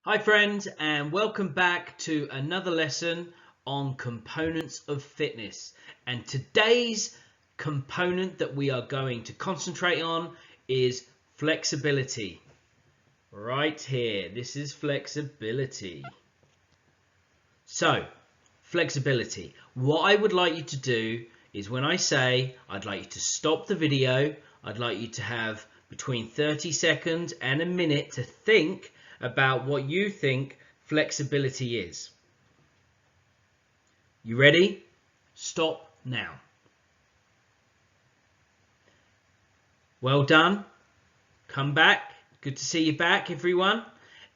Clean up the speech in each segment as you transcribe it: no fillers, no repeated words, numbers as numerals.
Hi friends, and welcome back to another lesson on components of fitness. And today's component that we are going to concentrate on is flexibility. Right here, this is flexibility. So, flexibility. What I would like you to do is when I say I'd like you to stop the video, I'd like you to have between 30 seconds and a minute to think about what you think flexibility is. You ready? Stop now. Well done. Come back. Good to see you back, everyone.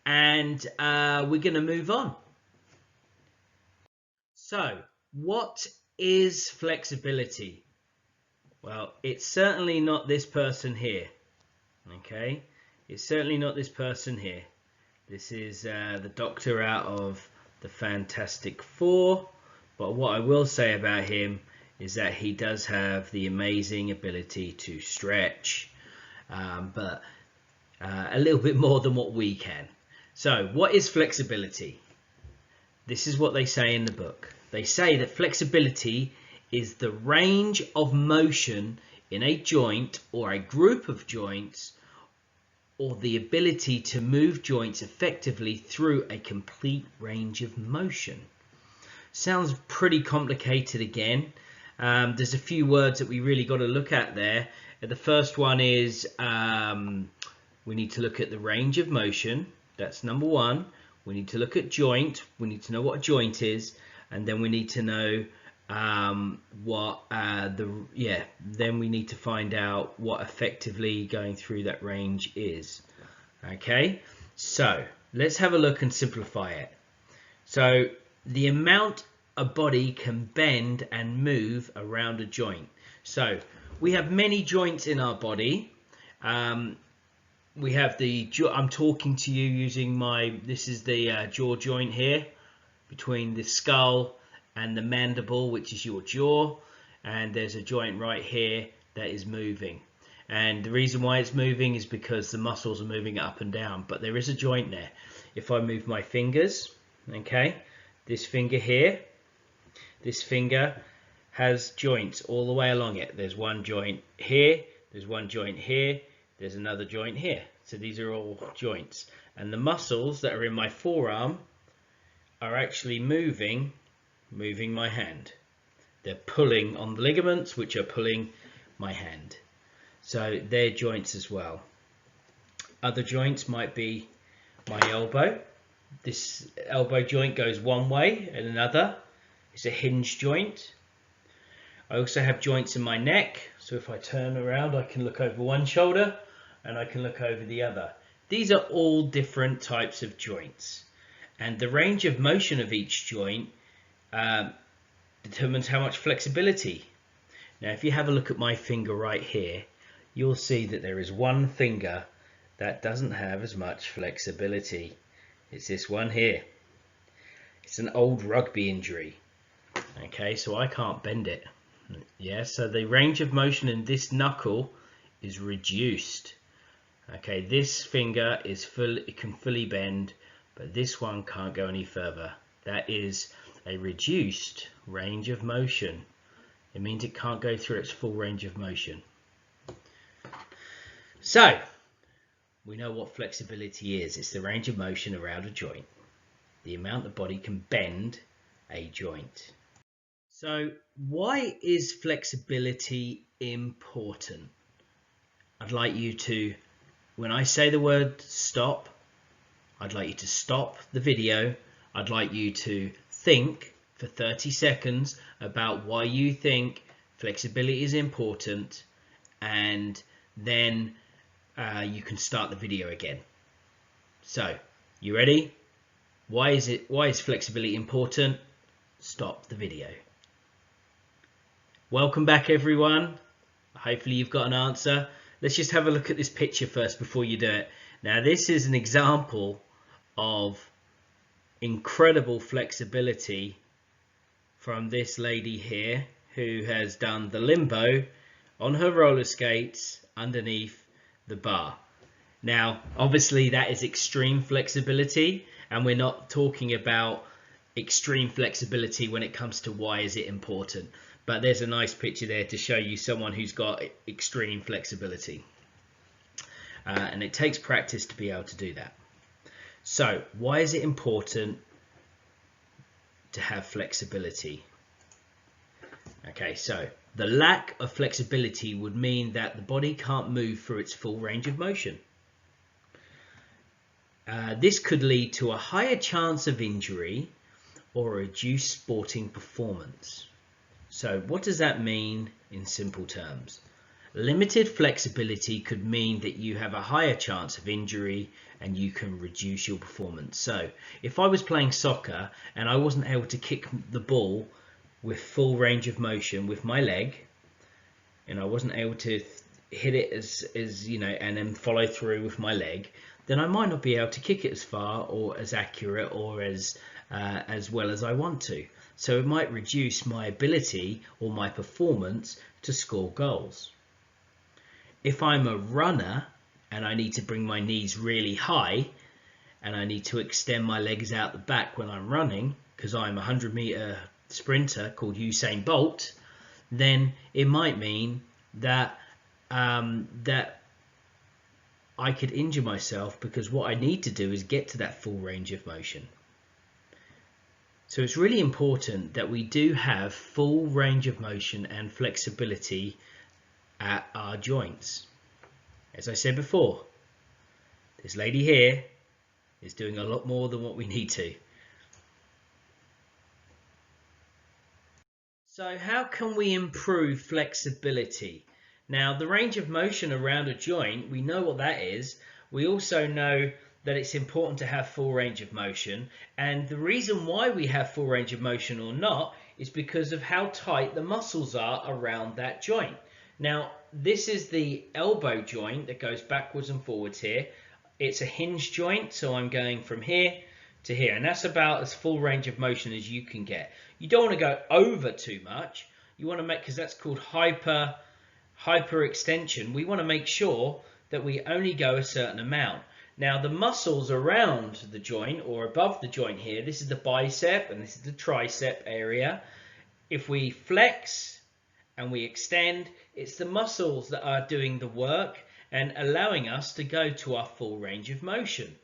And we're going to move on. So, what is flexibility? Well, it's certainly not this person here. Okay, it's certainly not this person here. This is the Doctor out of the Fantastic Four. But what I will say about him is that he does have the amazing ability to stretch, but a little bit more than what we can. So, what is flexibility? This is what they say in the book. They say that flexibility is the range of motion in a joint or a group of joints, or the ability to move joints effectively through a complete range of motion. Sounds pretty complicated again. There's a few words that we really got to look at there. The first one is we need to look at the range of motion. That's number one. We need to look at joint. We need to know what a joint is, and then we need to know then we need to find out what effectively going through that range is. Okay, so let's have a look and simplify it. So the amount a body can bend and move around a joint. So we have many joints in our body. We have I'm talking to you using this is the jaw joint here between the skull and the mandible, which is your jaw, and there's a joint right here that is moving. And the reason why it's moving is because the muscles are moving up and down, but there is a joint there. If I move my fingers, okay, this finger here, this finger has joints all the way along it. There's one joint here, there's one joint here, there's another joint here. So these are all joints. And the muscles that are in my forearm are actually moving my hand. They're pulling on the ligaments, which are pulling my hand. So they're joints as well. Other joints might be my elbow. This elbow joint goes one way and another. It's a hinge joint. I also have joints in my neck. So if I turn around, I can look over one shoulder and I can look over the other. These are all different types of joints. And the range of motion of each joint determines how much flexibility. Now, if you have a look at my finger right here, you'll see that there is one finger that doesn't have as much flexibility. It's this one here. It's an old rugby injury. Okay, so I can't bend it. Yeah, so the range of motion in this knuckle is reduced. Okay, this finger is it can fully bend, but this one can't go any further. That is a reduced range of motion. It means it can't go through its full range of motion. So, we know what flexibility is. It's the range of motion around a joint. The amount the body can bend a joint. So, why is flexibility important? I'd like you to, when I say the word stop, I'd like you to stop the video. I'd like you to think for 30 seconds about why you think flexibility is important, and then you can start the video again. So, you ready? Why is flexibility important? Stop the video. Welcome back, everyone. Hopefully you've got an answer. Let's just have a look at this picture first before you do it. Now, this is an example of incredible flexibility from this lady here, who has done the limbo on her roller skates underneath the bar. Now, obviously that is extreme flexibility, and we're not talking about extreme flexibility when it comes to why is it important. But there's a nice picture there to show you someone who's got extreme flexibility. And it takes practice to be able to do that. So why is it important to have flexibility? Okay, so the lack of flexibility would mean that the body can't move through its full range of motion. This could lead to a higher chance of injury or a reduced sporting performance. So what does that mean in simple terms? Limited flexibility could mean that you have a higher chance of injury and you can reduce your performance. So if I was playing soccer and I wasn't able to kick the ball with full range of motion with my leg, and I wasn't able to hit it as you know, and then follow through with my leg, then I might not be able to kick it as far or as accurate or as well as I want to. So it might reduce my ability or my performance to score goals. If I'm a runner and I need to bring my knees really high and I need to extend my legs out the back when I'm running, because I'm a 100-meter sprinter called Usain Bolt, then it might mean that that I could injure myself, because what I need to do is get to that full range of motion. So it's really important that we do have full range of motion and flexibility at our joints. As I said before, this lady here is doing a lot more than what we need to. So how can we improve flexibility? Now, the range of motion around a joint, we know what that is. We also know that it's important to have full range of motion, and the reason why we have full range of motion or not is because of how tight the muscles are around that joint. Now, this is the elbow joint that goes backwards and forwards here. It's a hinge joint, so I'm going from here to here, and that's about as full range of motion as you can get. You don't want to go over too much. You want to make, because that's called hyperextension. We want to make sure that we only go a certain amount. Now, the muscles around the joint or above the joint here, this is the bicep and this is the tricep area. If we flex and we extend, it's the muscles that are doing the work and allowing us to go to our full range of motion.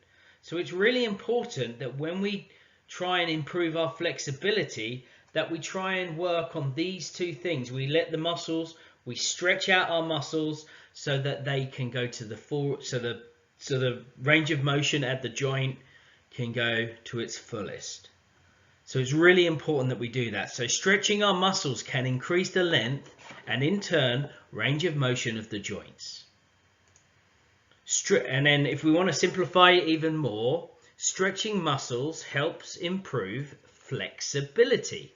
So it's really important that when we try and improve our flexibility, that we try and work on these two things. We let the muscles, we stretch out our muscles so that they can go to the full, so the range of motion at the joint can go to its fullest. So it's really important that we do that. So stretching our muscles can increase the length and in turn range of motion of the joints. And then if we want to simplify it even more, stretching muscles helps improve flexibility.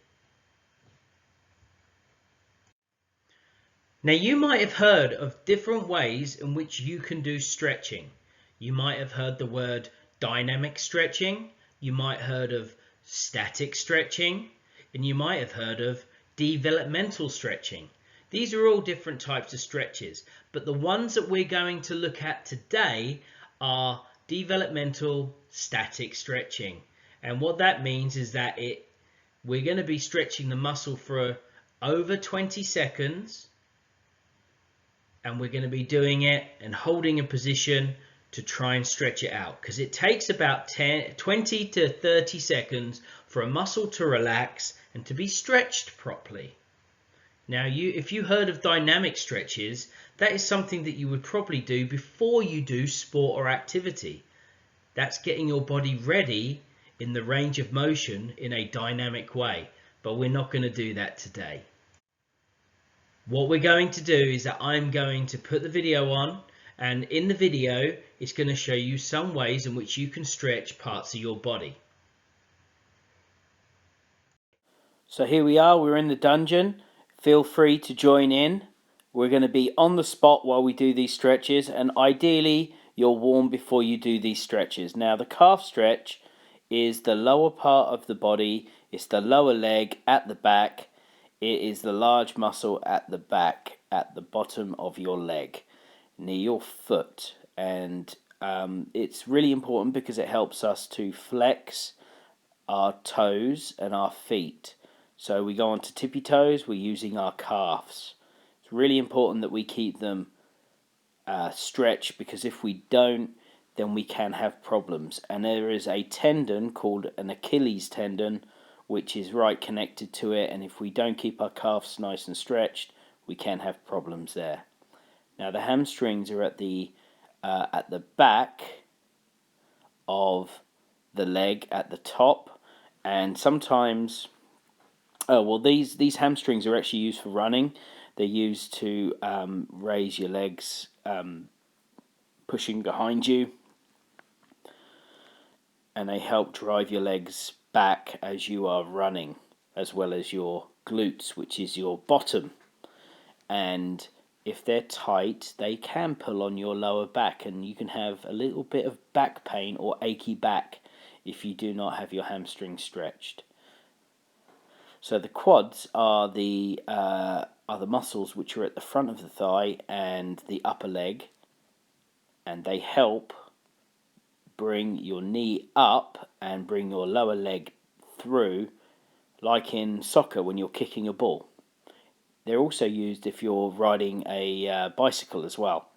Now, you might have heard of different ways in which you can do stretching. You might have heard the word dynamic stretching, you might have heard of static stretching, and you might have heard of developmental stretching. These are all different types of stretches, but the ones that we're going to look at today are developmental static stretching. And what that means is that we're going to be stretching the muscle for over 20 seconds, and we're going to be doing it and holding a position to try and stretch it out, because it takes about 20 to 30 seconds for a muscle to relax and to be stretched properly. Now, if you heard of dynamic stretches, that is something that you would probably do before you do sport or activity. That's getting your body ready in the range of motion in a dynamic way, but we're not going to do that today. What we're going to do is that I'm going to put the video on, and in the video it's going to show you some ways in which you can stretch parts of your body. So here we are, we're in the dungeon. Feel free to join in. We're going to be on the spot while we do these stretches, and ideally you're warm before you do these stretches. Now, the calf stretch is the lower part of the body. It's the lower leg at the back. It is the large muscle at the back, at the bottom of your leg, near your foot. And It's really important because it helps us to flex our toes and our feet. So we go on to tippy toes, we're using our calves. It's really important that we keep them stretched, because if we don't, then we can have problems. And there is a tendon called an Achilles tendon, which is right connected to it, and if we don't keep our calves nice and stretched, we can have problems there. Now the hamstrings are at the back of the leg at the top, and sometimes, these hamstrings are actually used for running. They're used to raise your legs, pushing behind you, and they help drive your legs back as you are running, as well as your glutes, which is your bottom. And if they're tight, they can pull on your lower back, and you can have a little bit of back pain or achy back if you do not have your hamstrings stretched. So the quads are the muscles which are at the front of the thigh and the upper leg, and they help bring your knee up and bring your lower leg through, like in soccer when you're kicking a ball. They're also used if you're riding a bicycle as well.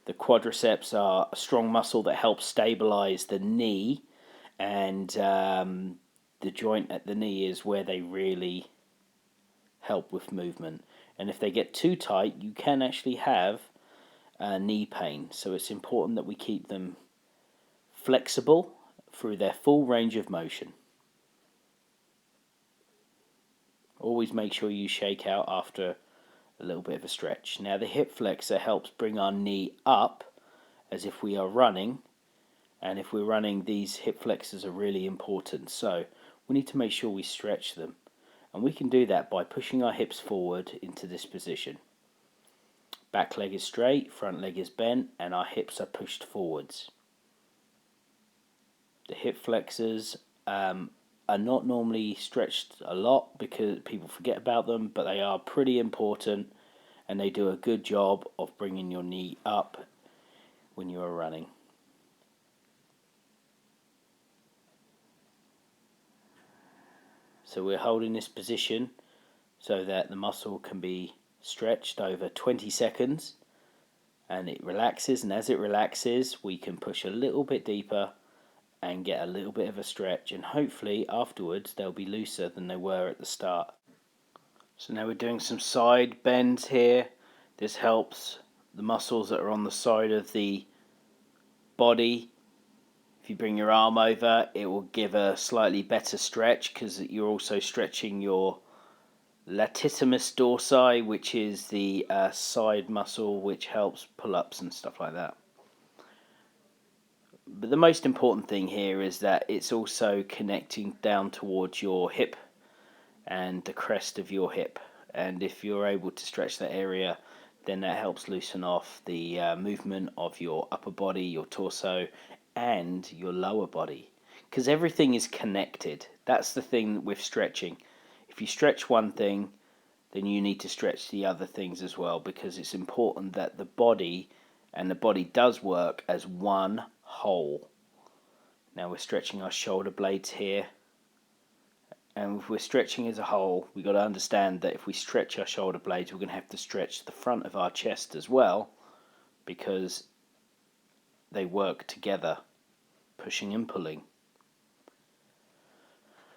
The quadriceps are a strong muscle that helps stabilize the knee, and the joint at the knee is where they really help with movement. And if they get too tight, you can actually have knee pain. So it's important that we keep them flexible through their full range of motion. Always make sure you shake out after a little bit of a stretch. Now the hip flexor helps bring our knee up as if we are running, and if we're running, these hip flexors are really important, so we need to make sure we stretch them, and we can do that by pushing our hips forward into this position. Back leg is straight, front leg is bent, and our hips are pushed forwards. The hip flexors are not normally stretched a lot because people forget about them, but they are pretty important, and they do a good job of bringing your knee up when you are running. So we're holding this position so that the muscle can be stretched over 20 seconds, and it relaxes, and as it relaxes we can push a little bit deeper and get a little bit of a stretch, and hopefully afterwards they'll be looser than they were at the start. So now we're doing some side bends here. This helps the muscles that are on the side of the body. If you bring your arm over, it will give a slightly better stretch because you're also stretching your latissimus dorsi, which is the side muscle which helps pull-ups and stuff like that. But the most important thing here is that it's also connecting down towards your hip and the crest of your hip, and if you're able to stretch that area, then that helps loosen off the movement of your upper body, your torso, and your lower body, because everything is connected. That's the thing with stretching. If you stretch one thing, then you need to stretch the other things as well, because it's important that the body does work as one whole. Now we're stretching our shoulder blades here, and if we're stretching as a whole, we've got to understand that if we stretch our shoulder blades, we're going to have to stretch the front of our chest as well, because they work together, pushing and pulling.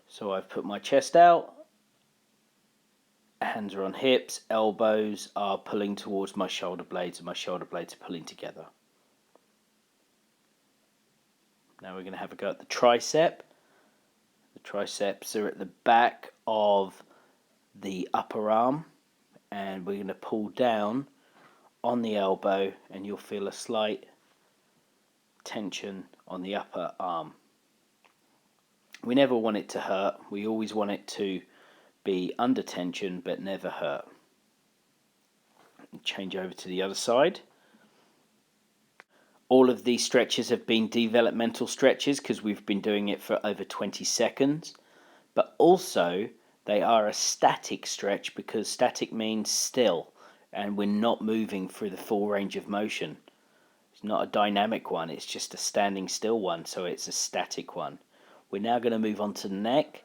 So I've put my chest out, hands are on hips, elbows are pulling towards my shoulder blades, and my shoulder blades are pulling together. Now we're going to have a go at the tricep. The triceps are at the back of the upper arm, and we're going to pull down on the elbow, and you'll feel a slight tension on the upper arm. We never want it to hurt. We always want it to be under tension but never hurt. Change over to the other side. All of these stretches have been developmental stretches because we've been doing it for over 20 seconds, but also they are a static stretch because static means still, and we're not moving through the full range of motion. It's not a dynamic one, it's just a standing still one, so it's a static one. We're now going to move on to the neck.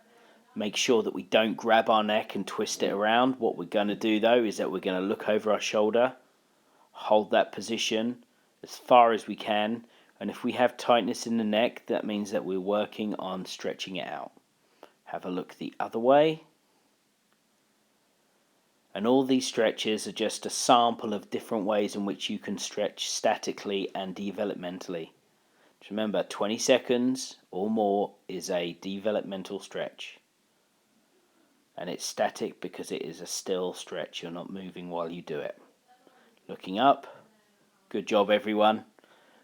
Make sure that we don't grab our neck and twist it around. What we're going to do though is that we're going to look over our shoulder, hold that position as far as we can, and if we have tightness in the neck, that means that we're working on stretching it out. Have a look the other way. And all these stretches are just a sample of different ways in which you can stretch statically and developmentally. Just remember, 20 seconds or more is a developmental stretch. And it's static because it is a still stretch. You're not moving while you do it. Looking up. Good job, everyone.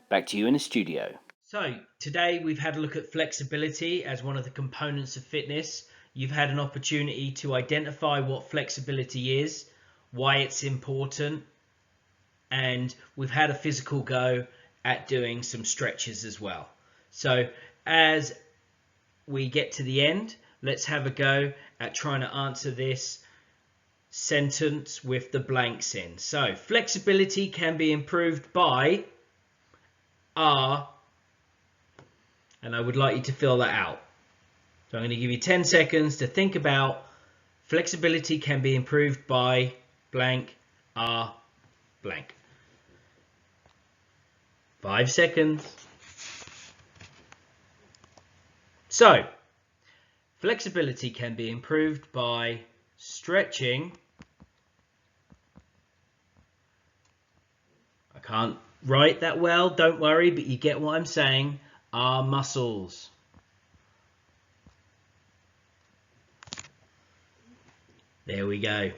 Back to you in the studio. So today we've had a look at flexibility as one of the components of fitness. You've had an opportunity to identify what flexibility is, why it's important, and we've had a physical go at doing some stretches as well. So as we get to the end, let's have a go at trying to answer this sentence with the blanks in. So flexibility can be improved by are, and I would like you to fill that out. So I'm going to give you 10 seconds to think about flexibility can be improved by blank are blank. 5 seconds. So flexibility can be improved by stretching. I can't write that well, don't worry, but you get what I'm saying. Our muscles. There we go.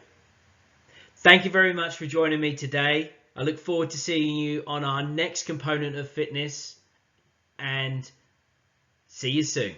Thank you very much for joining me today. I look forward to seeing you on our next component of fitness, and see you soon.